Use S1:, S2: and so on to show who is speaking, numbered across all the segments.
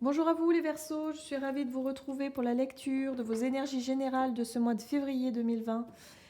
S1: Bonjour à vous les Verseaux, je suis ravie de vous retrouver pour la lecture de vos énergies générales de ce mois de février 2020.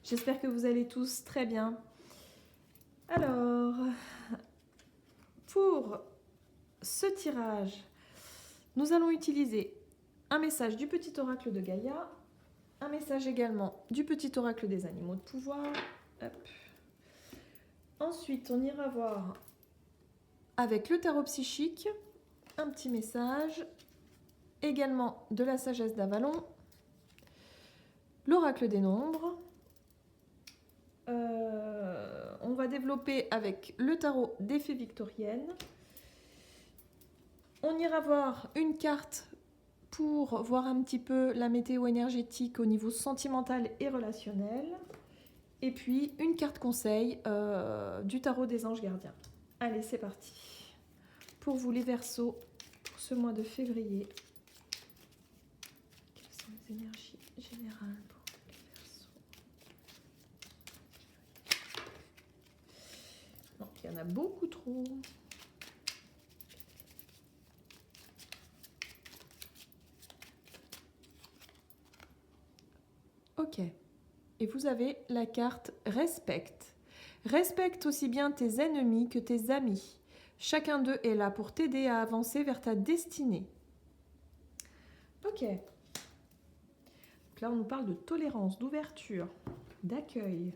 S1: J'espère que vous allez tous très bien. Alors, pour ce tirage, nous allons utiliser un message du petit oracle de Gaïa, un message également du petit oracle des animaux de pouvoir. Hop. Ensuite, on ira voir avec le tarot psychique un petit message, également de la sagesse d'Avalon, l'oracle des nombres. On va développer avec le tarot des fées victoriennes. On ira voir une carte pour voir un petit peu la météo énergétique au niveau sentimental et relationnel. Et puis une carte conseil du tarot des anges gardiens. Allez, c'est parti. Pour vous les Verseaux, pour ce mois de février, quelles sont les énergies générales pour les Verseaux? Non, il y en a beaucoup trop. Ok. Et vous avez la carte Respecte. Respecte aussi bien tes ennemis que tes amis. Chacun d'eux est là pour t'aider à avancer vers ta destinée. Ok. Donc là, on nous parle de tolérance, d'ouverture, d'accueil.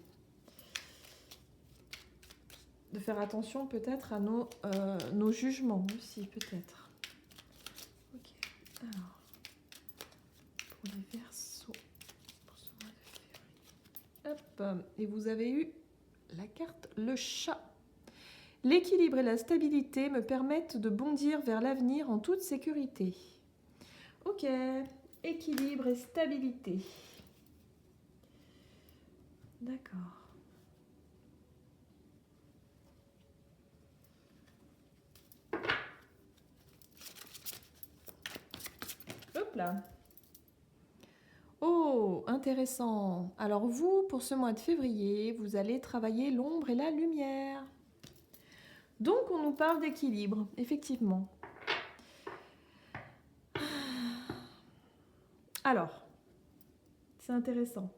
S1: De faire attention peut-être à nos jugements aussi, peut-être. Ok. Alors, pour les Verseaux, pour ce mois de février. Hop. Et vous avez eu la carte le chat. L'équilibre et la stabilité me permettent de bondir vers l'avenir en toute sécurité. Ok, équilibre et stabilité. D'accord. Hop là. Oh, intéressant. Alors vous, pour ce mois de février, vous allez travailler l'ombre et la lumière. Donc on nous parle d'équilibre, effectivement. Alors, c'est intéressant.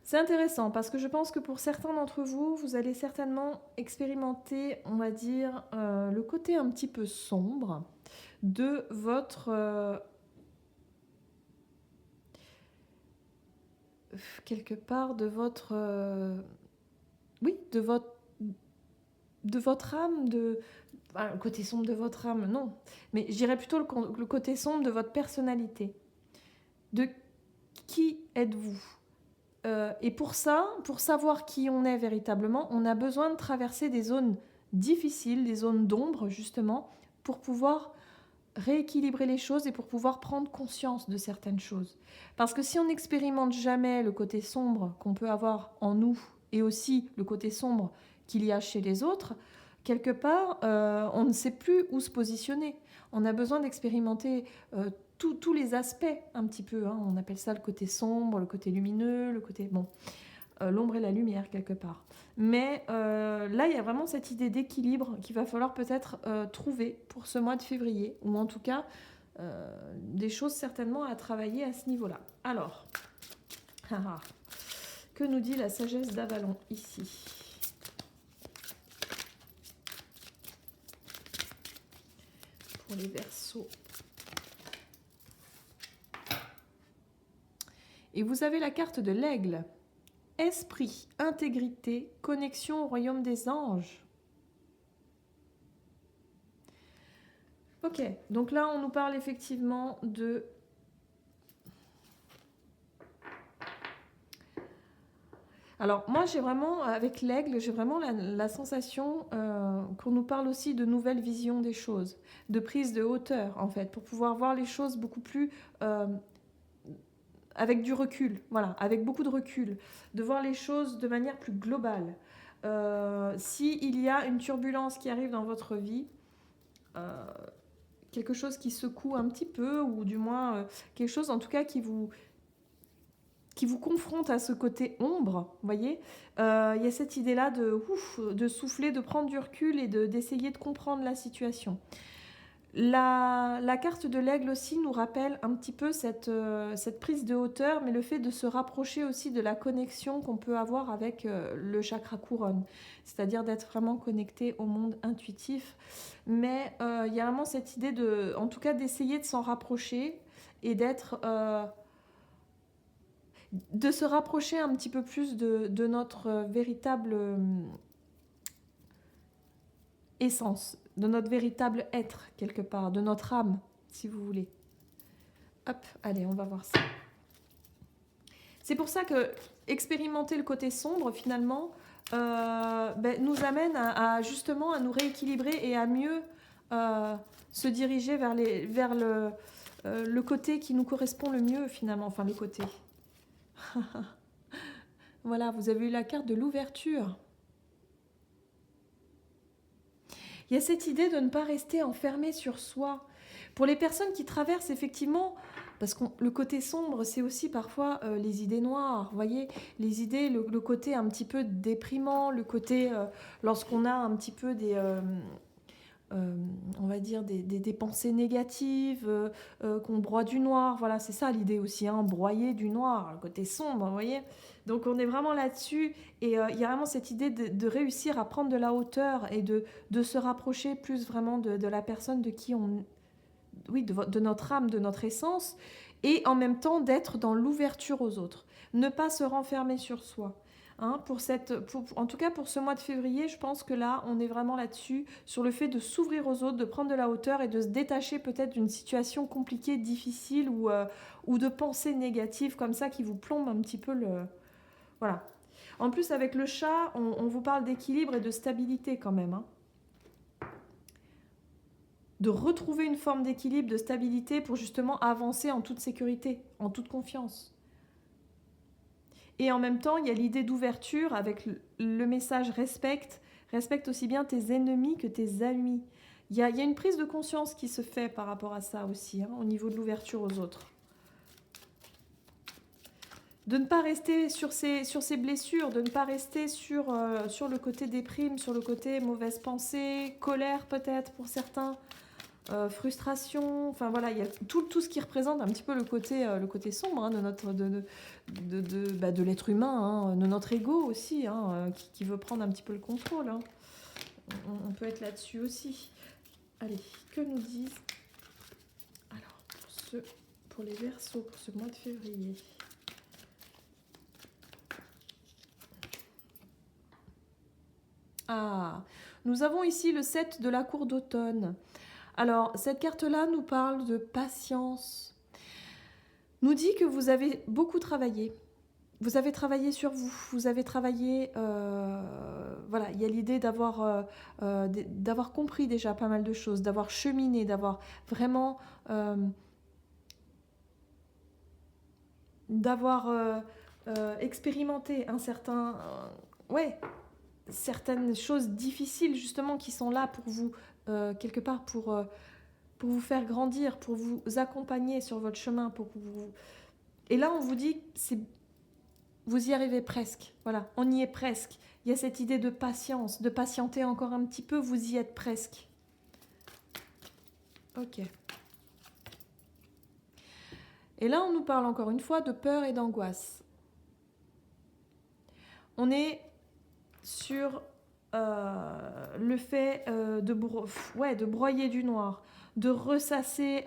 S1: C'est intéressant parce que je pense que pour certains d'entre vous, vous allez certainement expérimenter, on va dire, le côté un petit peu sombre de votre... quelque part de votre... oui, de votre âme, le côté sombre de votre âme, non. Mais je dirais plutôt le côté sombre de votre personnalité. De qui êtes-vous? Et pour ça, pour savoir qui on est véritablement, on a besoin de traverser des zones difficiles, des zones d'ombre justement, pour pouvoir rééquilibrer les choses et pour pouvoir prendre conscience de certaines choses. Parce que si on n'expérimente jamais le côté sombre qu'on peut avoir en nous et aussi le côté sombre qu'il y a chez les autres, quelque part, on ne sait plus où se positionner. On a besoin d'expérimenter tous les aspects un petit peu. Hein. On appelle ça le côté sombre, le côté lumineux, le côté... Bon, l'ombre et la lumière quelque part. Mais là, il y a vraiment cette idée d'équilibre qu'il va falloir peut-être trouver pour ce mois de février, ou en tout cas, des choses certainement à travailler à ce niveau-là. Alors, que nous dit la sagesse d'Avalon ici? Pour les Verseaux. Et vous avez la carte de l'aigle. Esprit, intégrité, connexion au royaume des anges. Ok, donc là on nous parle effectivement de... Alors moi j'ai vraiment, avec l'aigle, j'ai vraiment la sensation qu'on nous parle aussi de nouvelles visions des choses, de prise de hauteur en fait, pour pouvoir voir les choses beaucoup plus... avec du recul, voilà, avec beaucoup de recul, de voir les choses de manière plus globale. S'il y a une turbulence qui arrive dans votre vie, quelque chose qui secoue un petit peu, ou du moins quelque chose en tout cas qui vous confronte à ce côté ombre, vous voyez, il y a cette idée-là de souffler, de prendre du recul et d'essayer de comprendre la situation. La carte de l'aigle aussi nous rappelle un petit peu cette prise de hauteur, mais le fait de se rapprocher aussi de la connexion qu'on peut avoir avec le chakra couronne, c'est-à-dire d'être vraiment connecté au monde intuitif. Mais il y a vraiment cette idée en tout cas d'essayer de s'en rapprocher et de se rapprocher un petit peu plus de notre véritable essence, de notre véritable être, quelque part, de notre âme, si vous voulez. Hop, allez, on va voir ça. C'est pour ça que expérimenter le côté sombre, finalement, nous amène justement à nous rééquilibrer et à mieux se diriger vers le côté qui nous correspond le mieux, finalement. Enfin, le côté. Voilà, vous avez eu la carte de l'ouverture. Il y a cette idée de ne pas rester enfermé sur soi. Pour les personnes qui traversent effectivement, parce que le côté sombre, c'est aussi parfois les idées noires, vous voyez, les idées, le côté un petit peu déprimant, le côté lorsqu'on a un petit peu on va dire des pensées négatives, qu'on broie du noir, voilà, c'est ça l'idée aussi, hein, broyer du noir, le côté sombre, vous voyez. Donc on est vraiment là-dessus, et il y a vraiment cette idée de réussir à prendre de la hauteur et de se rapprocher plus vraiment de la personne de qui on... Oui, de notre âme, de notre essence, et en même temps d'être dans l'ouverture aux autres. Ne pas se renfermer sur soi. Hein, en tout cas, pour ce mois de février, je pense que là, on est vraiment là-dessus, sur le fait de s'ouvrir aux autres, de prendre de la hauteur et de se détacher peut-être d'une situation compliquée, difficile ou de pensées négatives comme ça qui vous plombent un petit peu le... Voilà. En plus, avec le chat, on vous parle d'équilibre et de stabilité quand même. Hein. De retrouver une forme d'équilibre, de stabilité pour justement avancer en toute sécurité, en toute confiance. Et en même temps, il y a l'idée d'ouverture avec le message respecte aussi bien tes ennemis que tes amis. Il y a une prise de conscience qui se fait par rapport à ça aussi, hein, au niveau de l'ouverture aux autres. De ne pas rester sur ces blessures, de ne pas rester sur le côté déprime, sur le côté mauvaise pensée, colère peut-être pour certains. Frustration, enfin voilà, il y a tout ce qui représente un petit peu le côté sombre hein, de l'être humain, hein, de notre ego aussi, hein, qui veut prendre un petit peu le contrôle. Hein. On peut être là-dessus aussi. Allez, que nous disent alors pour les Verseaux, pour ce mois de février. Ah, nous avons ici le 7 de la cour d'automne. Alors, cette carte-là nous parle de patience. Nous dit que vous avez beaucoup travaillé. Vous avez travaillé sur vous. Vous avez travaillé... voilà, il y a l'idée d'avoir compris déjà pas mal de choses, d'avoir cheminé, d'avoir vraiment... d'avoir expérimenté un certain... certaines choses difficiles justement qui sont là pour vous... quelque part pour vous faire grandir, pour vous accompagner sur votre chemin, Et là, on vous dit, vous y arrivez presque. Voilà, on y est presque. Il y a cette idée de patience, de patienter encore un petit peu, vous y êtes presque. Ok. Et là, on nous parle encore une fois de peur et d'angoisse. On est sur... le fait de broyer du noir, de ressasser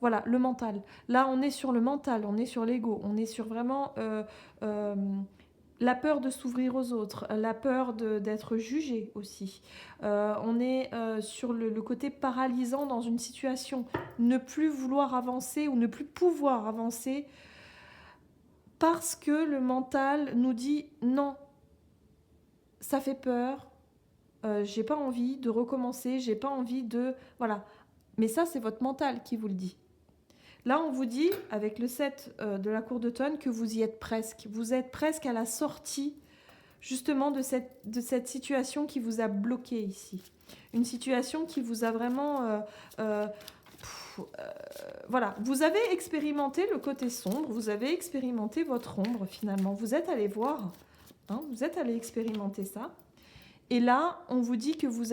S1: voilà, le mental. Là, on est sur le mental, on est sur l'ego, on est sur vraiment la peur de s'ouvrir aux autres, la peur d'être jugé aussi. On est sur le côté paralysant dans une situation, ne plus vouloir avancer ou ne plus pouvoir avancer parce que le mental nous dit non, ça fait peur, j'ai pas envie de recommencer, j'ai pas envie de... Voilà. Mais ça, c'est votre mental qui vous le dit. Là, on vous dit, avec le 7 de la cour d'automne, que vous y êtes presque. Vous êtes presque à la sortie, justement, de cette situation qui vous a bloqué ici. Une situation qui vous a vraiment... voilà. Vous avez expérimenté le côté sombre, vous avez expérimenté votre ombre, finalement. Vous êtes allé voir, hein, vous êtes allé expérimenter ça. Et là, on vous dit que vous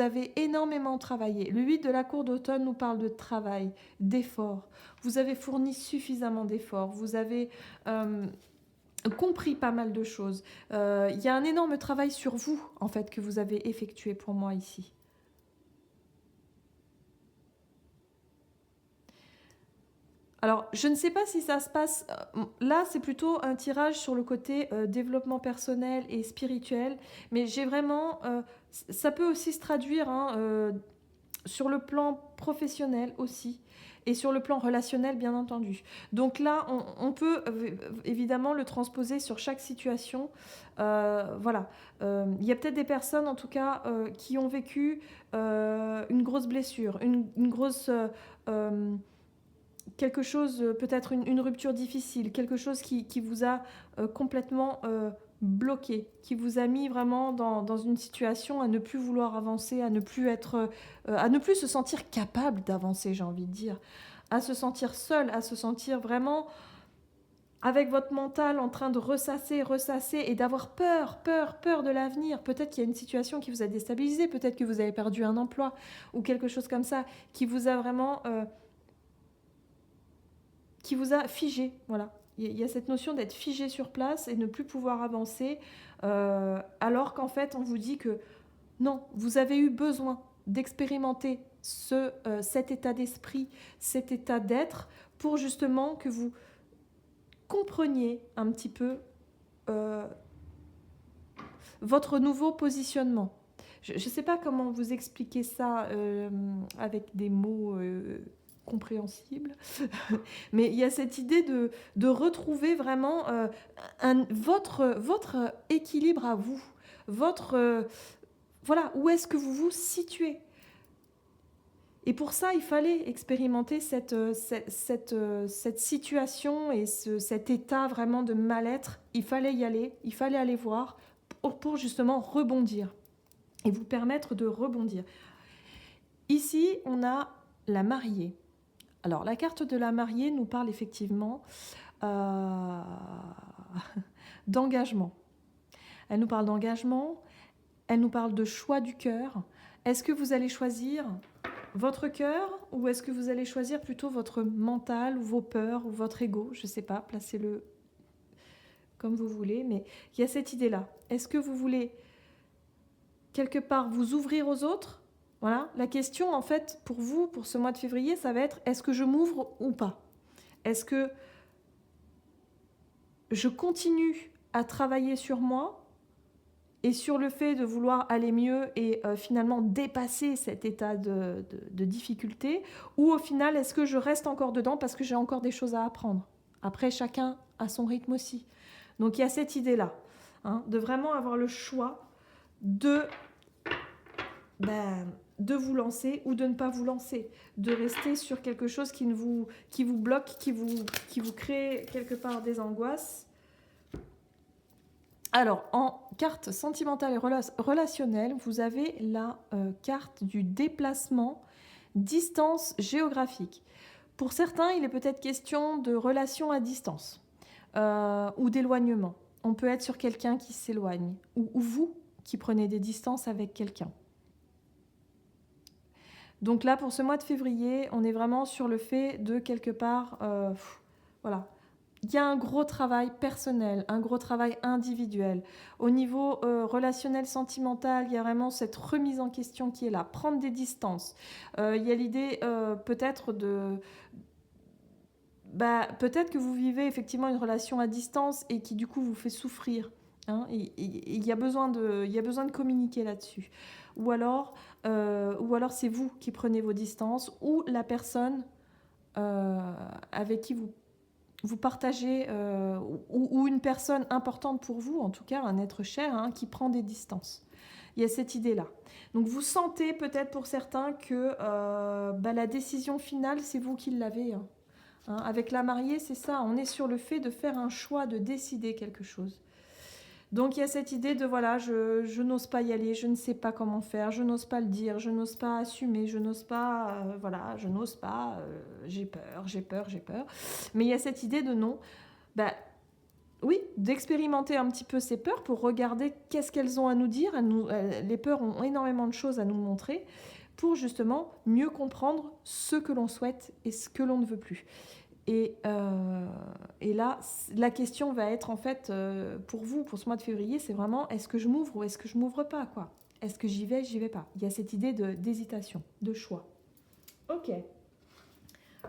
S1: avez énormément travaillé. Le 8 de la cour d'automne nous parle de travail, d'effort. Vous avez fourni suffisamment d'efforts. Vous avez compris pas mal de choses. Il y a un énorme travail sur vous, en fait, que vous avez effectué pour moi ici. Alors, je ne sais pas si ça se passe... Là, c'est plutôt un tirage sur le côté développement personnel et spirituel. Mais j'ai vraiment... ça peut aussi se traduire sur le plan professionnel aussi. Et sur le plan relationnel, bien entendu. Donc là, on peut évidemment le transposer sur chaque situation. Voilà. Il y a peut-être des personnes, en tout cas, qui ont vécu une grosse blessure, une grosse... quelque chose, peut-être une rupture difficile, quelque chose qui vous a complètement bloqué, qui vous a mis vraiment dans une situation à ne plus vouloir avancer, à ne plus se sentir capable d'avancer, j'ai envie de dire, à se sentir seul, à se sentir vraiment avec votre mental en train de ressasser et d'avoir peur de l'avenir. Peut-être qu'il y a une situation qui vous a déstabilisé, peut-être que vous avez perdu un emploi ou quelque chose comme ça, qui vous a vraiment... qui vous a figé, voilà. Il y a cette notion d'être figé sur place et ne plus pouvoir avancer, alors qu'en fait, on vous dit que non, vous avez eu besoin d'expérimenter cet état d'esprit, cet état d'être, pour justement que vous compreniez un petit peu votre nouveau positionnement. Je ne sais pas comment vous expliquer ça avec des mots... compréhensible, mais il y a cette idée de retrouver vraiment votre équilibre à vous, voilà, où est-ce que vous vous situez. Et pour ça, il fallait expérimenter cette situation et cet état vraiment de mal-être. Il fallait y aller, il fallait aller voir pour justement rebondir et vous permettre de rebondir. Ici, on a la mariée. Alors, la carte de la mariée nous parle effectivement d'engagement. Elle nous parle d'engagement, elle nous parle de choix du cœur. Est-ce que vous allez choisir votre cœur ou est-ce que vous allez choisir plutôt votre mental ou vos peurs ou votre ego? Je ne sais pas, placez-le comme vous voulez, mais il y a cette idée-là. Est-ce que vous voulez quelque part vous ouvrir aux autres? Voilà, la question en fait pour vous, pour ce mois de février, ça va être est-ce que je m'ouvre ou pas? Est-ce que je continue à travailler sur moi et sur le fait de vouloir aller mieux et finalement dépasser cet état de difficulté, ou au final est-ce que je reste encore dedans parce que j'ai encore des choses à apprendre? Après, chacun a son rythme aussi. Donc il y a cette idée-là, de vraiment avoir le choix de vous lancer ou de ne pas vous lancer, de rester sur quelque chose qui vous bloque, qui vous crée quelque part des angoisses. Alors, en carte sentimentale et relationnelle, vous avez la carte du déplacement, distance géographique. Pour certains, il est peut-être question de relation à distance ou d'éloignement. On peut être sur quelqu'un qui s'éloigne ou vous qui prenez des distances avec quelqu'un. Donc là, pour ce mois de février, on est vraiment sur le fait de quelque part, voilà. Il y a un gros travail personnel, un gros travail individuel. Au niveau relationnel, sentimental, il y a vraiment cette remise en question qui est là, prendre des distances. Il y a l'idée peut-être peut-être que vous vivez effectivement une relation à distance et qui du coup vous fait souffrir. Il y a besoin de communiquer là-dessus. Ou alors c'est vous qui prenez vos distances ou la personne avec qui vous partagez, ou une personne importante pour vous, en tout cas un être cher, qui prend des distances. Il y a cette idée-là. Donc vous sentez peut-être pour certains que la décision finale, c'est vous qui l'avez. Avec la mariée, c'est ça, on est sur le fait de faire un choix, de décider quelque chose. Donc il y a cette idée de voilà, je n'ose pas y aller, je ne sais pas comment faire, je n'ose pas le dire, je n'ose pas assumer, je n'ose pas, je n'ose pas, j'ai peur. Mais il y a cette idée de non, oui, d'expérimenter un petit peu ces peurs pour regarder qu'est-ce qu'elles ont à nous dire. Les peurs ont énormément de choses à nous montrer pour justement mieux comprendre ce que l'on souhaite et ce que l'on ne veut plus. Et là, la question va être en fait, pour vous, pour ce mois de février, c'est vraiment est-ce que je m'ouvre ou est-ce que je m'ouvre pas, quoi. Est-ce que j'y vais pas. Il y a cette idée d'hésitation, de choix. Ok.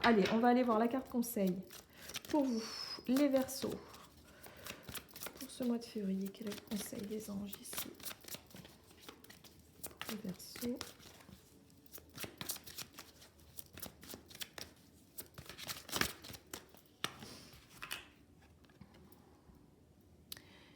S1: Allez, on va aller voir la carte conseil. Pour vous, les Verseaux. Pour ce mois de février, quel est le conseil des anges ici? Pour les Verseaux.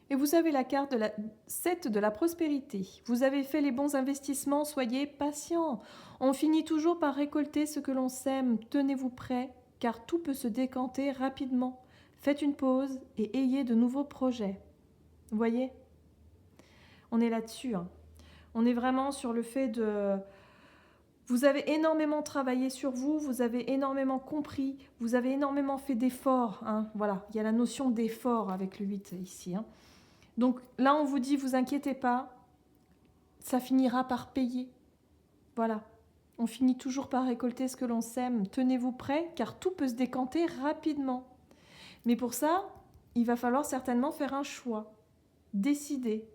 S1: Et vous avez la carte de la 7 de la prospérité. Vous avez fait les bons investissements, soyez patient. On finit toujours par récolter ce que l'on sème. Tenez-vous prêts, car tout peut se décanter rapidement. Faites une pause et ayez de nouveaux projets. Vous voyez? On est là-dessus. Hein. On est vraiment sur le fait de... Vous avez énormément travaillé sur vous, vous avez énormément compris, vous avez énormément fait d'efforts. Hein. Voilà, il y a la notion d'effort avec le 8 ici. Hein. Donc là, on vous dit, vous inquiétez pas, ça finira par payer. Voilà, on finit toujours par récolter ce que l'on sème. Tenez-vous prêts, car tout peut se décanter rapidement. Mais pour ça, il va falloir certainement faire un choix, décider.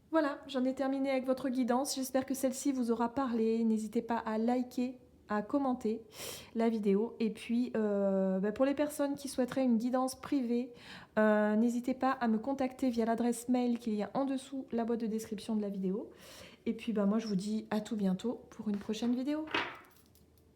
S1: Voilà, j'en ai terminé avec votre guidance. J'espère que celle-ci vous aura parlé. N'hésitez pas à liker, à commenter la vidéo. Et puis, pour les personnes qui souhaiteraient une guidance privée, n'hésitez pas à me contacter via l'adresse mail qu'il y a en dessous la boîte de description de la vidéo. Et puis, moi, je vous dis à tout bientôt pour une prochaine vidéo.